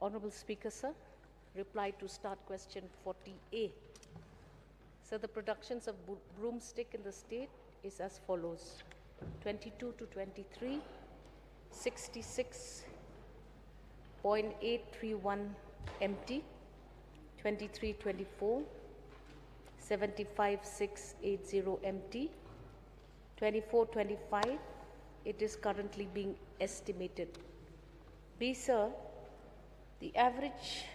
Honorable Speaker, sir, reply to start question 40A. So the productions of broomstick in the state is as follows: 22 to 23, 66.831 MT, 23-24, 75.680 MT, 24-25, it is currently being estimated. B, sir, the average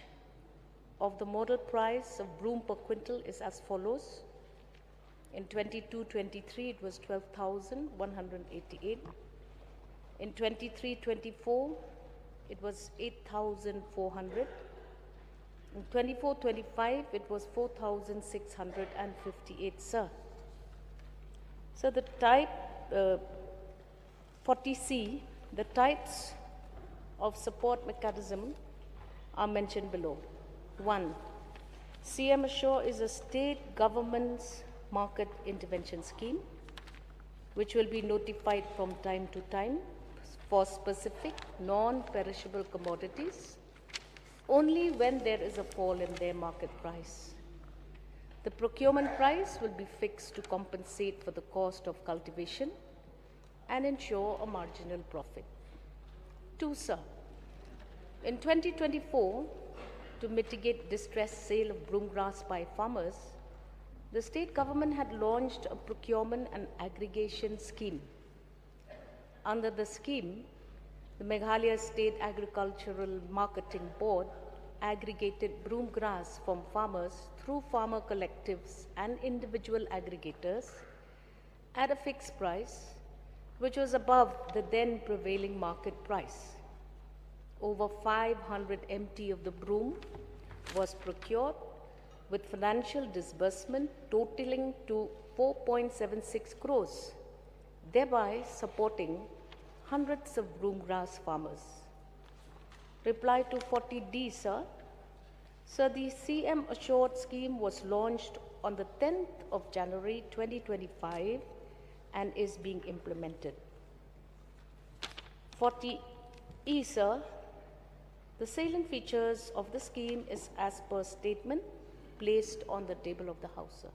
of the model price of broom per quintal is as follows. In 22-23, it was 12,188. In 23-24, it was 8,400. In 24-25, it was 4,658, sir. So the type 40C, the types of support mechanism are mentioned below. 1. CM Assure is a state government's market intervention scheme, which will be notified from time to time for specific non-perishable commodities only when there is a fall in their market price. The procurement price will be fixed to compensate for the cost of cultivation and ensure a marginal profit. 2, sir, in 2024, to mitigate distressed sale of broom grass by farmers, the state government had launched a procurement and aggregation scheme. Under the scheme, the Meghalaya State Agricultural Marketing Board aggregated broom grass from farmers through farmer collectives and individual aggregators at a fixed price, which was above the then prevailing market price. Over 500 MT of the broom was procured with financial disbursement totaling to 4.76 crores, thereby supporting hundreds of broom grass farmers. Reply to 40D, sir. Sir, the CM Assured scheme was launched on the 10th of January 2025 and is being implemented. 40E, sir. The salient features of the scheme is as per statement placed on the table of the House, sir.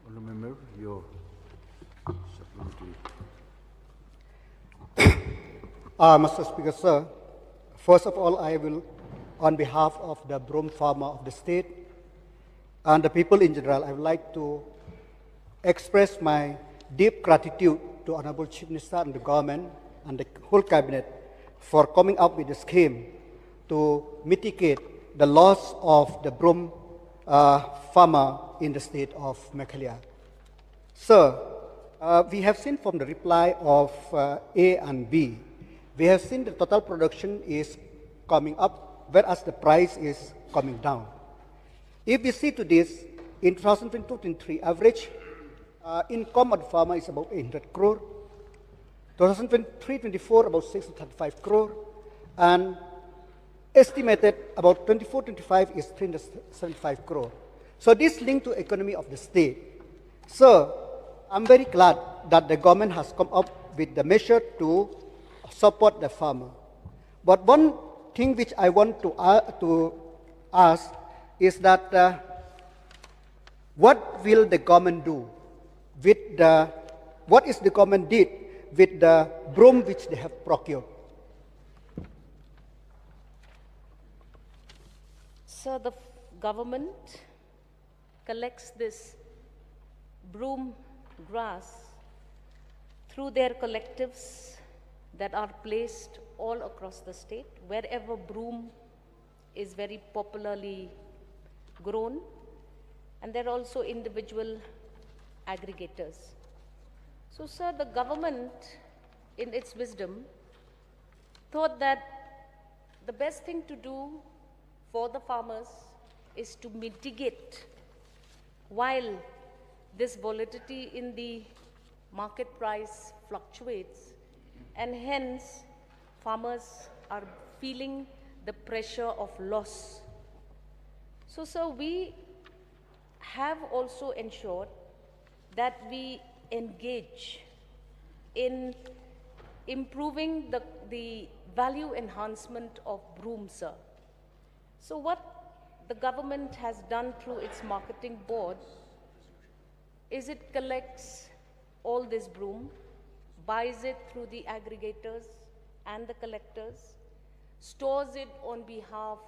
Honourable Member, your supplementary. Mr. Speaker, sir, first of all, I will, on behalf of the broom farmer of the state and the people in general, I would like to express my deep gratitude to Honourable Chief Minister and the government and the whole cabinet for coming up with a scheme to mitigate the loss of the broom farmer in the state of Meghalaya. Sir, we have seen from the reply of A and B, we have seen the total production is coming up, whereas the price is coming down. If we see to this, in 2022-23, average income of the farmer is about 800 crore, 2023-24 about 635 crore, and estimated about 24-25 is 375 crore. So this linked to economy of the state. So I'm very glad that the government has come up with the measure to support the farmer. But one thing which I want to ask is that what will the government do with what is the government did with the broom which they have procured? Sir, the government collects this broom grass through their collectives that are placed all across the state, wherever broom is very popularly grown, and there are also individual aggregators. So, sir, the government, in its wisdom, thought that the best thing to do for the farmers is to mitigate while this volatility in the market price fluctuates, and hence farmers are feeling the pressure of loss. So, sir, we have also ensured that we engage in improving the value enhancement of broom, sir. So what the government has done through its marketing board is it collects all this broom, buys it through the aggregators and the collectors, stores it on behalf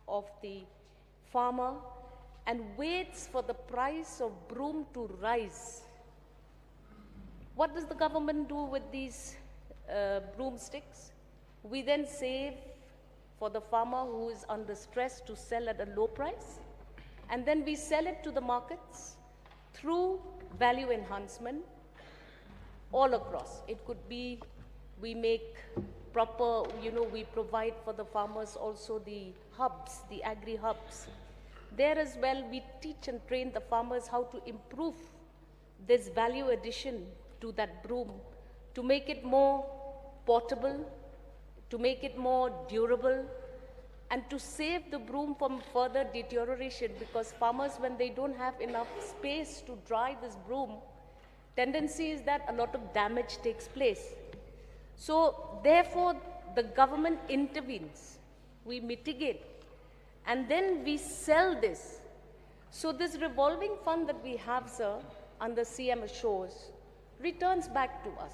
of the farmer, and waits for the price of broom to rise. What does the government do with these broomsticks? We then save for the farmer who is under stress to sell at a low price, and then we sell it to the markets through value enhancement all across. It could be we make proper, we provide for the farmers also the hubs, the agri-hubs. There as well, we teach and train the farmers how to improve this value addition to that broom, to make it more portable, to make it more durable, and to save the broom from further deterioration, because farmers, when they don't have enough space to dry this broom, tendency is that a lot of damage takes place. So therefore, the government intervenes, we mitigate, and then we sell this. So this revolving fund that we have, sir, under CM Assures, returns back to us.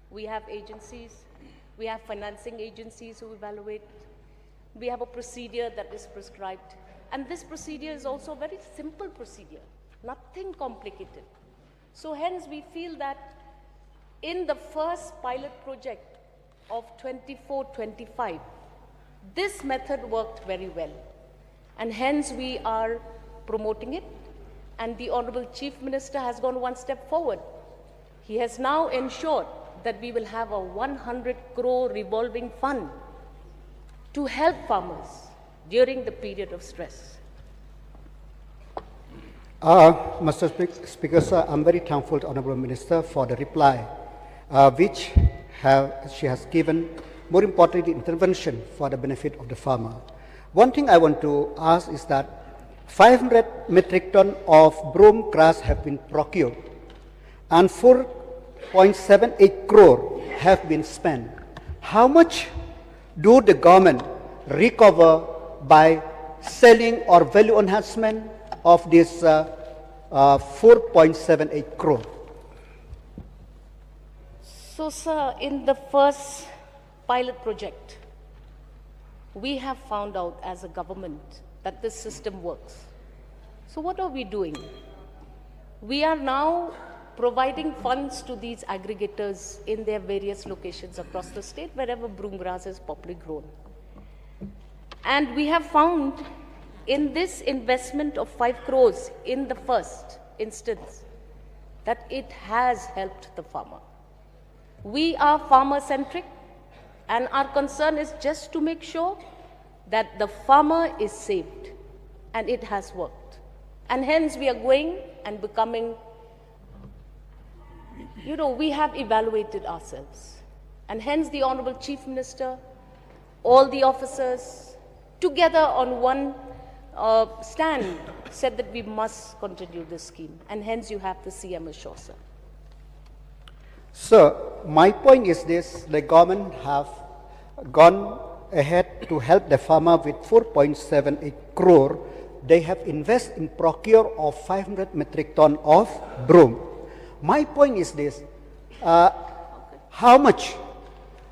We have agencies, we have financing agencies who evaluate, we have a procedure that is prescribed, and this procedure is also a very simple procedure, nothing complicated. So hence we feel that in the first pilot project of 24-25, this method worked very well, and hence we are promoting it, and the Honorable Chief Minister has gone one step forward. He has now ensured that we will have a 100 crore revolving fund to help farmers during the period of stress. Mr. Speaker, sir, I'm very thankful to Honorable Minister for the reply, which she has given, more importantly, intervention for the benefit of the farmer. One thing I want to ask is that 500 metric ton of broom grass have been procured, and 4.78 crore have been spent. How much do the government recover by selling or value enhancement of this 4.78 crore? So, sir, in the first pilot project, we have found out as a government that this system works. So what are we doing? We are now providing funds to these aggregators in their various locations across the state, wherever broom grass is popularly grown. And we have found in this investment of 5 crores in the first instance that it has helped the farmer. We are farmer-centric, and our concern is just to make sure that the farmer is saved, and it has worked. And hence we are going and becoming, we have evaluated ourselves. And hence the Honorable Chief Minister, all the officers, together on one stand, said that we must continue this scheme. And hence you have the CM Assure, sir. Sir, my point is this: the government have gone ahead to help the farmer with 4.78 crore. They have invested in procure of 500 metric ton of broom. My point is this: how much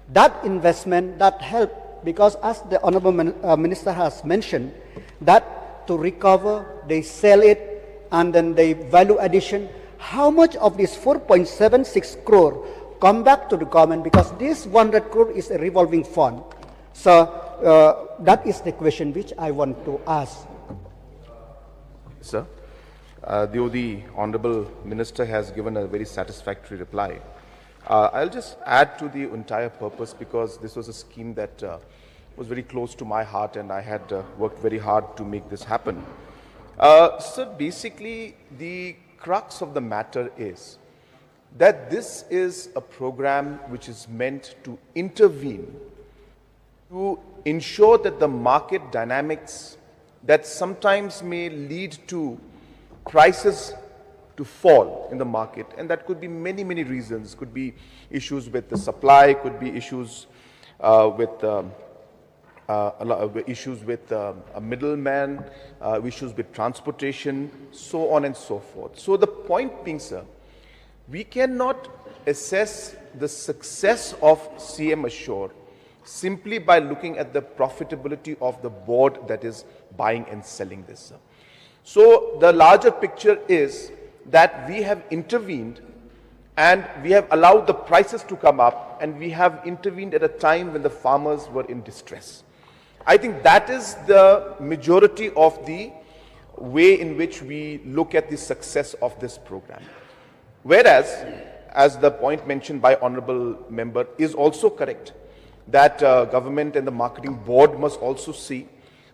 that investment, that help, because as the Honorable Minister has mentioned, that to recover, they sell it, and then they value addition. How much of this 4.76 crore come back to the government? Because this 100 crore is a revolving fund. So that is the question which I want to ask. Sir, the Honorable Minister has given a very satisfactory reply. I'll just add to the entire purpose, because this was a scheme that was very close to my heart, and I had worked very hard to make this happen. So basically, the crux of the matter is that this is a program which is meant to intervene, to ensure that the market dynamics that sometimes may lead to prices to fall in the market, and that could be many, many reasons. Could be issues with the supply, could be issues with a middleman, issues with transportation, so on and so forth. So the point being, sir, we cannot assess the success of CM Assure simply by looking at the profitability of the board that is buying and selling this, sir. So the larger picture is that we have intervened and we have allowed the prices to come up, and we have intervened at a time when the farmers were in distress. I think that is the majority of the way in which we look at the success of this program. Whereas, as the point mentioned by Honorable Member is also correct, that government and the marketing board must also see.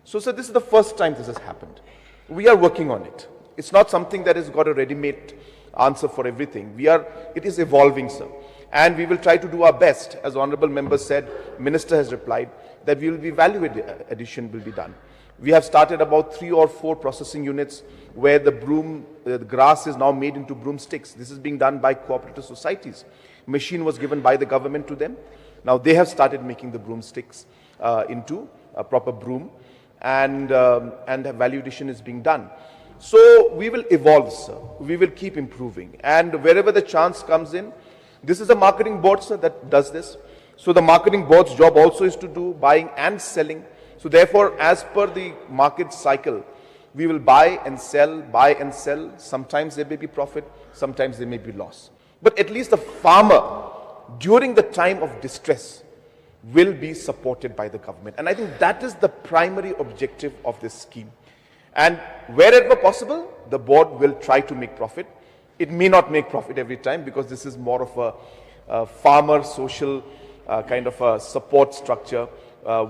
So, sir, this is the first time this has happened. We are working on it. It's not something that has got a ready-made answer for everything. It is evolving, sir. And we will try to do our best. As Honorable Member said, Minister has replied that we will be value addition will be done. We have started about 3 or 4 processing units where the grass is now made into broomsticks. This is being done by cooperative societies. Machine was given by the government to them. Now they have started making the broomsticks into a proper broom, and value addition is being done. So we will evolve, sir. We will keep improving. And wherever the chance comes in, this is a marketing board, sir, that does this. So the marketing board's job also is to do buying and selling. So therefore, as per the market cycle, we will buy and sell, buy and sell. Sometimes there may be profit, sometimes there may be loss. But at least the farmer, during the time of distress, will be supported by the government. And I think that is the primary objective of this scheme. And wherever possible, the board will try to make profit. It may not make profit every time, because this is more of a farmer social kind of a support structure,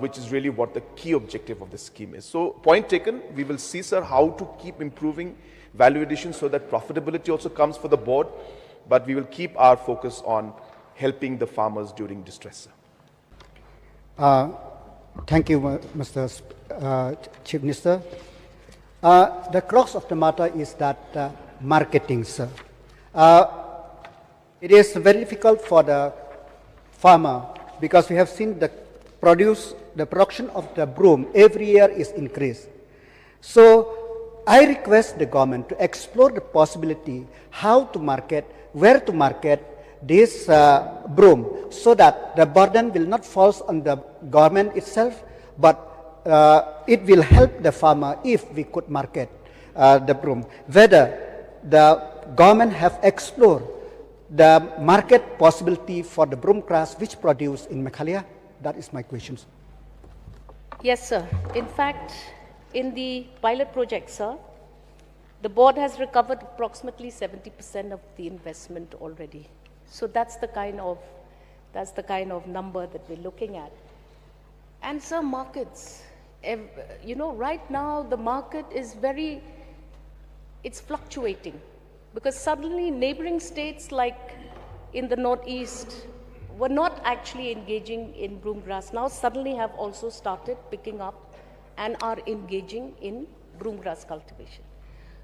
which is really what the key objective of the scheme is. So point taken, we will see, sir, how to keep improving value addition so that profitability also comes for the board, but we will keep our focus on helping the farmers during distress, sir. Thank you, Mr. Chief Minister. The crux of the matter is that marketing, sir. It is very difficult for the farmer, because we have seen the production of the broom every year is increased. So I request the government to explore the possibility how to market, where to market this broom, so that the burden will not fall on the government itself, but it will help the farmer if we could market the broom. Whether the government have explored the market possibility for the broom grass which produced in Meghalaya? That is my question. Yes, sir. In fact, in the pilot project, sir, the board has recovered approximately 70% of the investment already. So that's the kind of number that we're looking at. And sir, markets, you know, right now the market is it's fluctuating, because suddenly neighboring states like in the northeast were not actually engaging in broom grass, now suddenly have also started picking up and are engaging in broom grass cultivation.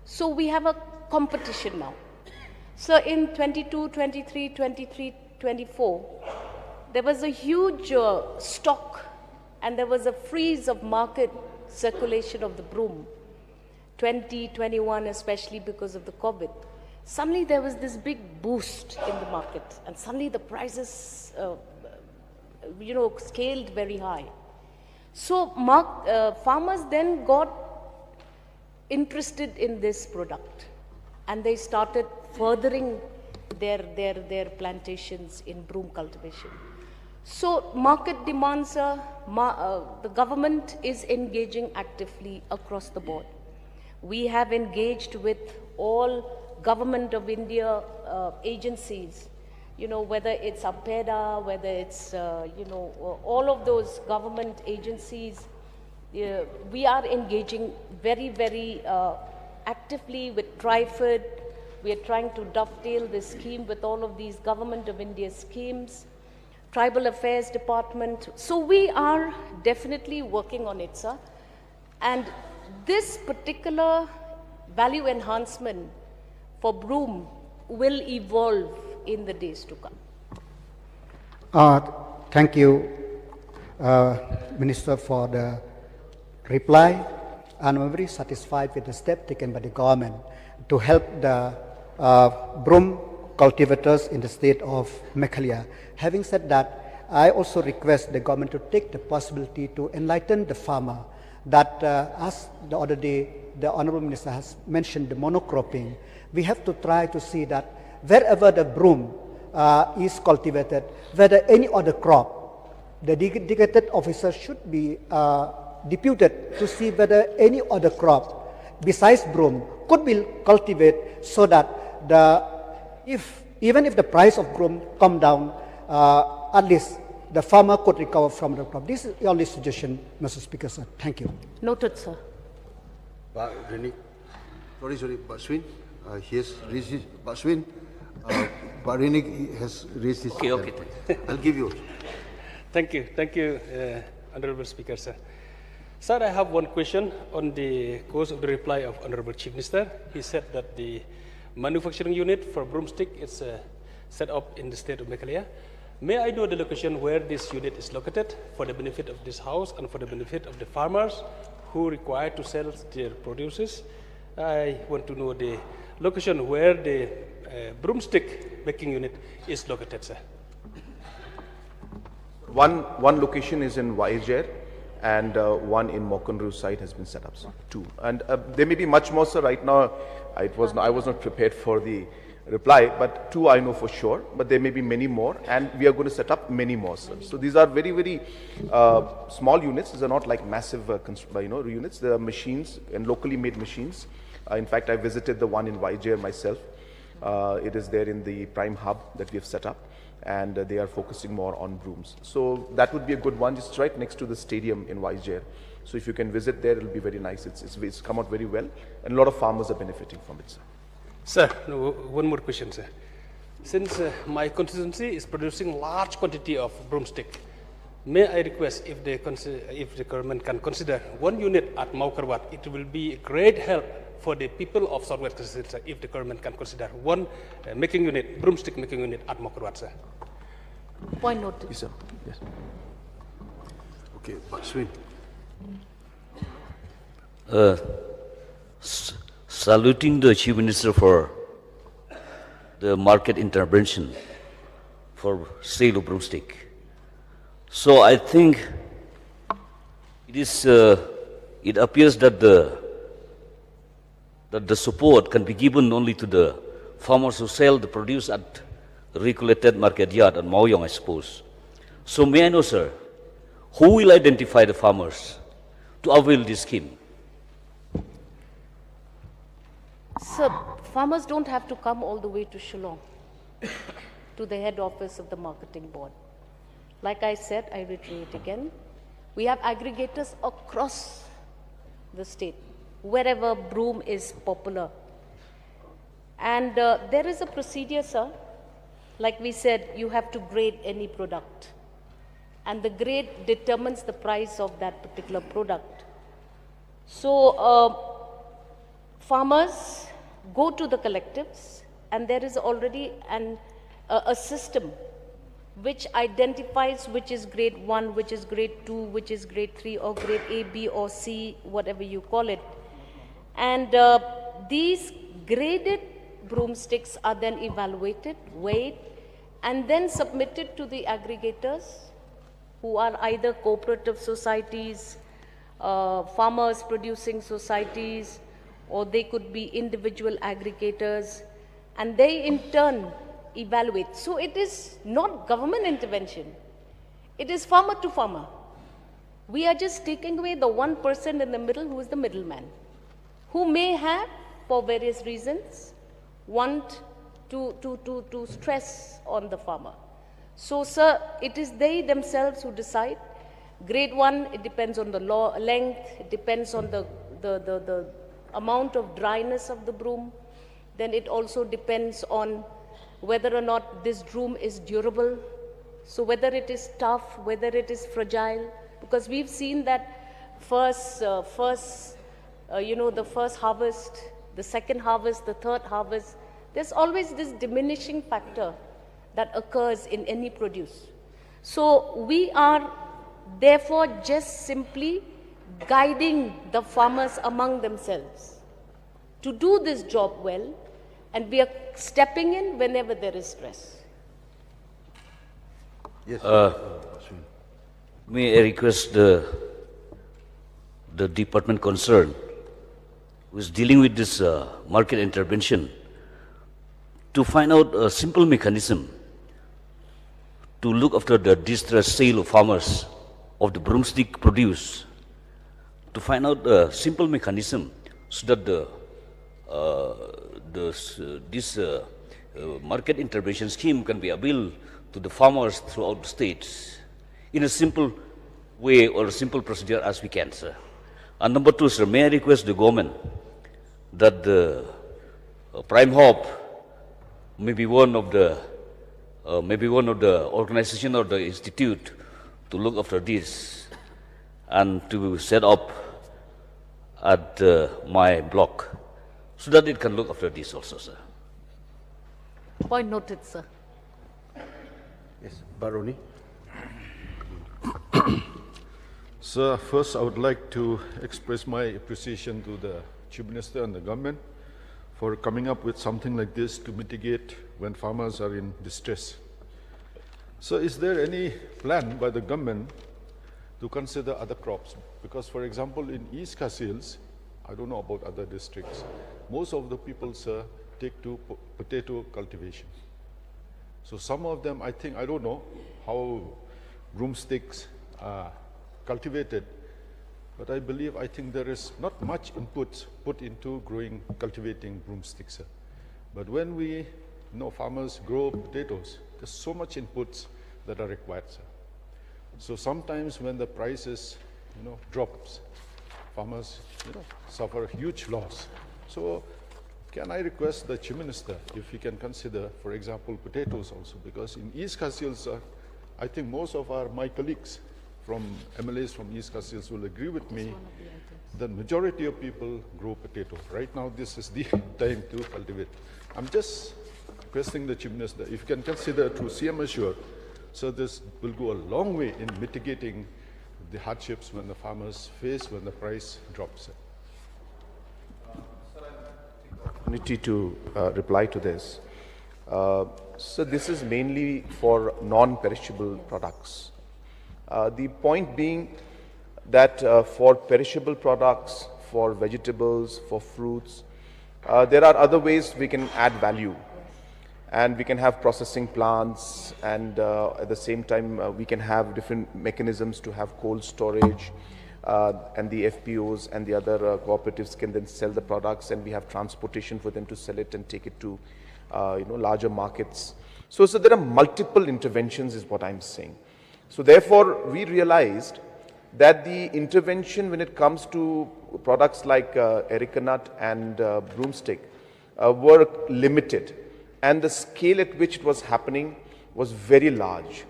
So we have a competition now. So in 22, 23, 23, 24, there was a huge stock, and there was a freeze of market circulation of the broom. 2021, especially because of the COVID. Suddenly there was this big boost in the market, and suddenly the prices, you know, scaled very high. So farmers then got interested in this product, and they started furthering their plantations in broom cultivation. So market demands, the government is engaging actively across the board. We have engaged with all Government of India agencies, you know, whether it's APEDA, whether it's, you know, all of those government agencies. We are engaging very, very actively with TRIFED. We are trying to dovetail this scheme with all of these Government of India schemes, Tribal Affairs Department. So we are definitely working on it, sir. And this particular value enhancement for broom will evolve in the days to come? Thank you, Minister, for the reply. And I'm very satisfied with the step taken by the government to help the broom cultivators in the state of Meghalaya. Having said that, I also request the government to take the possibility to enlighten the farmer that, as the other day, the Honorable Minister has mentioned the monocropping. We have to try to see that wherever the broom is cultivated, whether any other crop, the dedicated officer should be deputed to see whether any other crop besides broom could be cultivated, so that even if the price of broom come down, at least the farmer could recover from the crop. This is the only suggestion, Mr. Speaker, sir. Thank you. Noted, sir. Pak Reni, sorry, Pak Swin, he has raised his, Pak Swin, Pak Reni has raised his hand. Okay. I'll give you. Thank you, Honorable Speaker, sir. Sir, I have one question on the course of the reply of Honorable Chief Minister. He said that the manufacturing unit for broomstick is set up in the state of Meghalaya. May I know the location where this unit is located for the benefit of this house and for the benefit of the farmers who require to sell their produces? I want to know the location where the broomstick making unit is located, sir. One location is in Waijer, and one in Mokonru site has been set up, so 2. And there may be much more, sir. Right now, I was not prepared for the reply, but 2 I know for sure, but there may be many more, and we are going to set up many more, sir. So these are very, very small units. These are not like massive units. They are machines and locally made machines. In fact, I visited the one in Waijer myself. It is there in the prime hub that we have set up, and they are focusing more on brooms. So that would be a good one, just right next to the stadium in Waijer. So if you can visit there, it'll be very nice. It's come out very well, and a lot of farmers are benefiting from it, sir. Sir, no, one more question, sir. Since my constituency is producing large quantity of broomstick, may I request if the government can consider one unit at Maukarwat, it will be a great help for the people of Southwest constituency if the government can consider one broomstick making unit at Maukarwat, sir. Point noted. Yes, sir. Yes. Okay, Pak Swin. Saluting the Chief Minister for the market intervention for sale of broomstick. So I think it appears that the support can be given only to the farmers who sell the produce at the regulated market yard at Maoyong, I suppose. So may I know, sir, who will identify the farmers to avail this scheme? Sir, farmers don't have to come all the way to Shillong, to the head office of the marketing board. Like I said, I reiterate again, we have aggregators across the state, wherever broom is popular. And there is a procedure, sir. Like we said, you have to grade any product. And the grade determines the price of that particular product. So, farmers go to the collectives, and there is already a system which identifies which is grade 1, which is grade 2, which is grade 3, or grade A, B, or C, whatever you call it. And these graded broomsticks are then evaluated, weighed, and then submitted to the aggregators, who are either cooperative societies, farmers producing societies, or they could be individual aggregators, and they in turn evaluate. So it is not government intervention. It is farmer to farmer. We are just taking away the one person in the middle who is the middleman, who may have, for various reasons, want to stress on the farmer. So, sir, it is they themselves who decide. Grade 1, it depends on the length, it depends on the amount of dryness of the broom. Then it also depends on whether or not this broom is durable. So whether it is tough, whether it is fragile, because we've seen that the first harvest, the second harvest, the third harvest, there's always this diminishing factor that occurs in any produce. So we are therefore just simply guiding the farmers among themselves to do this job well, and we are stepping in whenever there is stress. Yes. May I request the department concerned who is dealing with this market intervention to find out a simple mechanism to look after the distressed sale of farmers of the broomstick produce, to find out a simple mechanism so that this market intervention scheme can be available to the farmers throughout the states in a simple way or a simple procedure as we can, sir. And number two, sir, may I request the government that the Prime Hop may be one of the organization or the institute to look after this and to set up at my block so that it can look after this also, sir. Point noted, sir. Yes, Baroni. Sir, first I would like to express my appreciation to the Chief Minister and the government for coming up with something like this to mitigate when farmers are in distress. So is there any plan by the government to consider other crops? Because, for example, in East Kashmir Hills, I don't know about other districts, most of the people, sir, take to potato cultivation. So some of them, I think, I don't know how broomsticks are cultivated, but I think there is not much input put into cultivating broomsticks, sir. But when we know farmers grow potatoes, there's so much inputs that are required, sir. So sometimes when the prices, drops, farmers, suffer a huge loss. So can I request the Chief Minister if he can consider, for example, potatoes also, because in East Kashmir Hills, I think most of my colleagues from MLAs from East Kashmir Hills will agree with me that majority of people grow potato. Right now, this is the time to cultivate. I'm just requesting the Chief Minister, if you can consider through CM Assure, so this will go a long way in mitigating the hardships when the farmers face when the price drops. Opportunity to reply to this. So this is mainly for non-perishable products. The point being that for perishable products, for vegetables, for fruits, there are other ways we can add value. And we can have processing plants, and at the same time we can have different mechanisms to have cold storage, and the FPOs and the other cooperatives can then sell the products, and we have transportation for them to sell it and take it to larger markets. So there are multiple interventions is what I'm saying. So therefore we realized that the intervention when it comes to products like areca nut and broomstick were limited, and the scale at which it was happening was very large.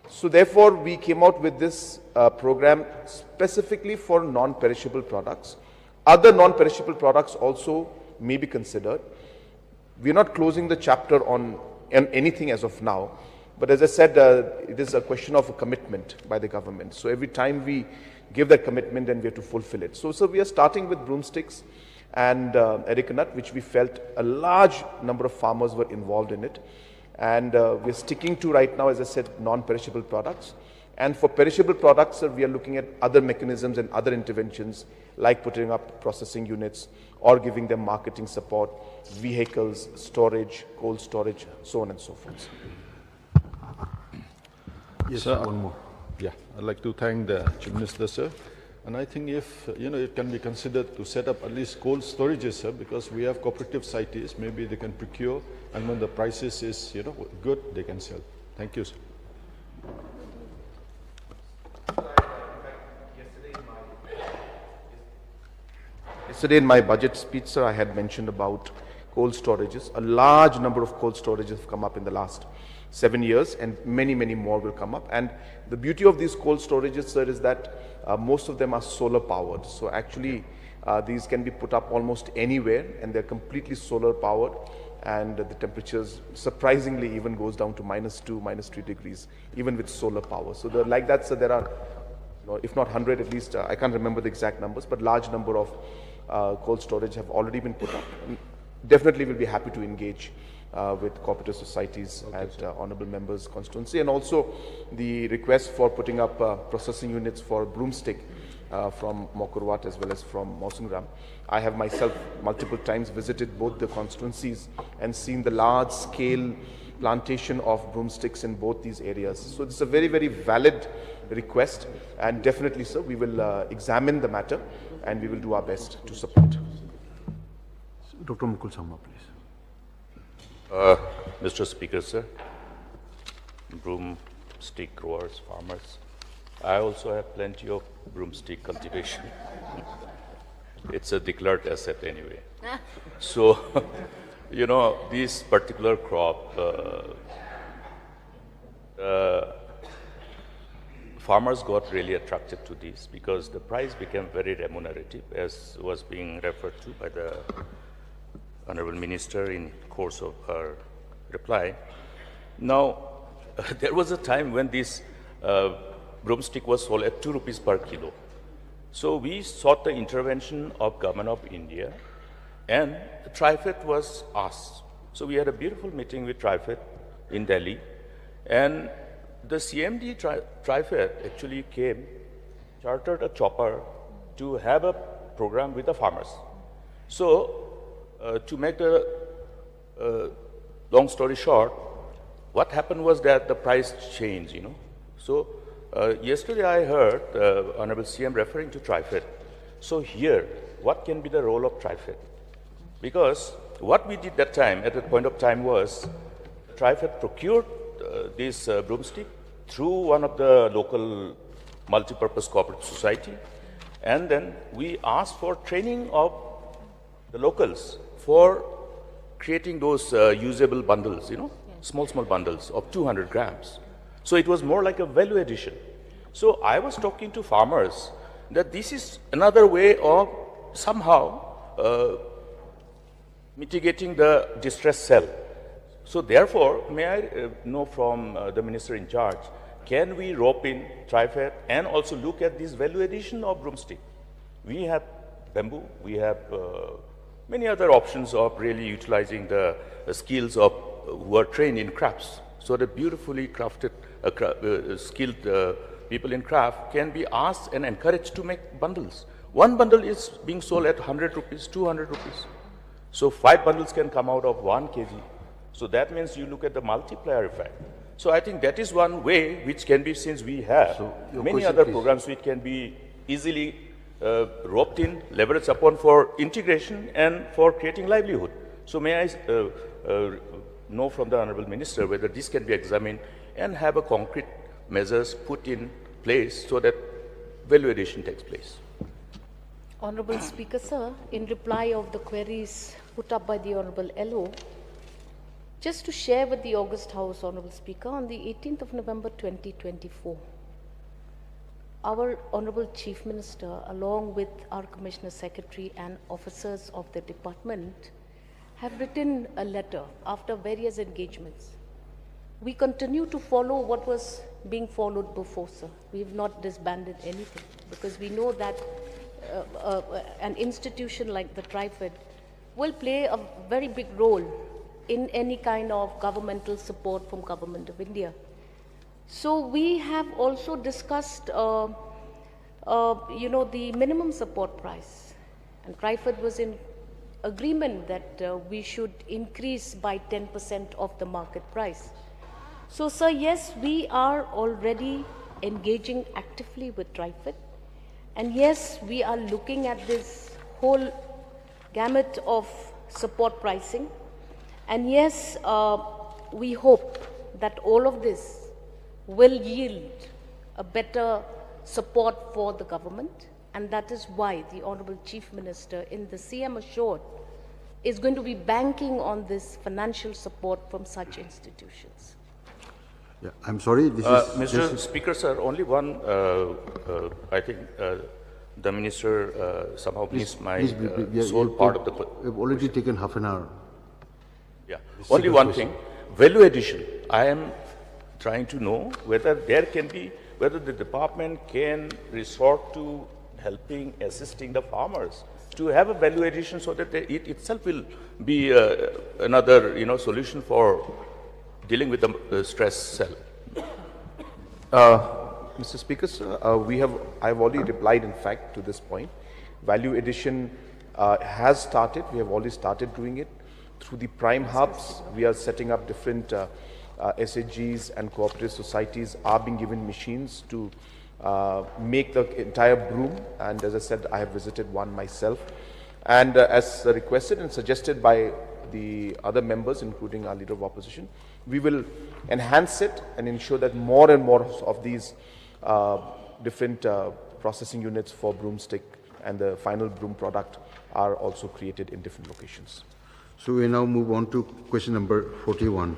So therefore we came out with this program specifically for non-perishable products. Other non-perishable products also may be considered. We're not closing the chapter on anything as of now, but as I said, it is a question of a commitment by the government. So every time we give that commitment, then we have to fulfill it. So we are starting with broomsticks and areca nut, which we felt a large number of farmers were involved in it. And we're sticking to right now, as I said, non-perishable products. And for perishable products, we are looking at other mechanisms and other interventions, like putting up processing units or giving them marketing support, vehicles, storage, cold storage, so on and so forth. Yes, sir. One more. Yeah, I'd like to thank the Chief Minister, sir. And I think if, it can be considered to set up at least cold storages, sir, because we have cooperative societies, maybe they can procure, and when the prices is, good, they can sell. Thank you, sir. Yesterday in my budget speech, sir, I had mentioned about cold storages. A large number of cold storages have come up in the last 7 years, and many, many more will come up. And the beauty of these cold storages, sir, is that most of them are solar powered. So actually, these can be put up almost anywhere, and they're completely solar powered. And the temperatures surprisingly even goes down to -2, -3 degrees, even with solar power. So like that, so there are, if not 100, at least, I can't remember the exact numbers, but large number of cold storage have already been put up. And definitely will be happy to engage with cooperative societies at honorable members' constituency, and also the request for putting up processing units for broomstick from Mokurwat as well as from Mausungram. I have myself multiple times visited both the constituencies and seen the large scale plantation of broomsticks in both these areas. So it's a very, very valid request, and definitely, sir, we will examine the matter and we will do our best to support. Dr. Mukul Sangma, please. Mr. Speaker, sir, broomstick growers, farmers, I also have plenty of broomstick cultivation. It's a declared asset anyway. So, this particular crop, farmers got really attracted to this because the price became very remunerative, as was being referred to by the Honorable Minister in course of her reply. Now, there was a time when this broomstick was sold at 2 rupees per kilo. So we sought the intervention of Government of India, and the TRIFED was asked. So we had a beautiful meeting with TRIFED in Delhi, and the CMD TRIFED actually came, chartered a chopper to have a program with the farmers. So to make the long story short, what happened was that the price changed, So yesterday I heard Honorable CM referring to TRIFED. So here, what can be the role of TRIFED? Because what we did that time, at that point of time, was TRIFED procured this broomstick through one of the local multi-purpose cooperative society, and then we asked for training of the locals for creating those usable bundles, small bundles of 200 grams. So it was more like a value addition. So I was talking to farmers that this is another way of somehow mitigating the distress sell. So therefore, may I know from the minister in charge, can we rope in TRIFED and also look at this value addition of broomstick? We have bamboo, we have many other options of really utilizing the skills of who are trained in crafts. So the beautifully crafted, skilled people in craft can be asked and encouraged to make bundles. One bundle is being sold at 100 rupees, 200 rupees. So 5 bundles can come out of 1 kg. So that means you look at the multiplier effect. So I think that is one way which can be, since we have many other programs which can be easily roped in, leveraged upon for integration and for creating livelihood. So may I know from the Honorable Minister whether this can be examined and have a concrete measures put in place so that value addition takes place. Honorable Speaker, sir, in reply of the queries put up by the Honorable LO, just to share with the August House, Honorable Speaker, on the 18th of November 2024, our Honorable Chief Minister, along with our Commissioner Secretary and officers of the department, have written a letter after various engagements. We continue to follow what was being followed before, sir. We have not disbanded anything because we know that an institution like the TRIFED will play a very big role in any kind of governmental support from Government of India. So we have also discussed, the minimum support price, and TRIFED was in agreement that we should increase by 10% of the market price. So, sir, yes, we are already engaging actively with TRIFED, and yes, we are looking at this whole gamut of support pricing, and yes, we hope that all of this will yield a better support for the government, and that is why the Honorable Chief Minister in the CM assured is going to be banking on this financial support from such institutions. Yeah, I'm sorry, this Mr. Speaker, sir, only one, I think the minister somehow missed my sole part of the We've already taken half an hour. Yeah, only one thing, value addition. I am trying to know whether there can be, whether the department can resort to helping, assisting the farmers to have a value addition so that it itself will be another, solution for dealing with the stress cell. Mr. Speaker, sir, I've already replied, in fact, to this point. Value addition has started. We have already started doing it. Through the prime hubs, we are setting up different SHGs and cooperative societies are being given machines to make the entire broom. And as I said, I have visited one myself. And as requested and suggested by the other members, including our leader of opposition, we will enhance it and ensure that more and more of these different processing units for broomstick and the final broom product are also created in different locations. So we now move on to question number 41.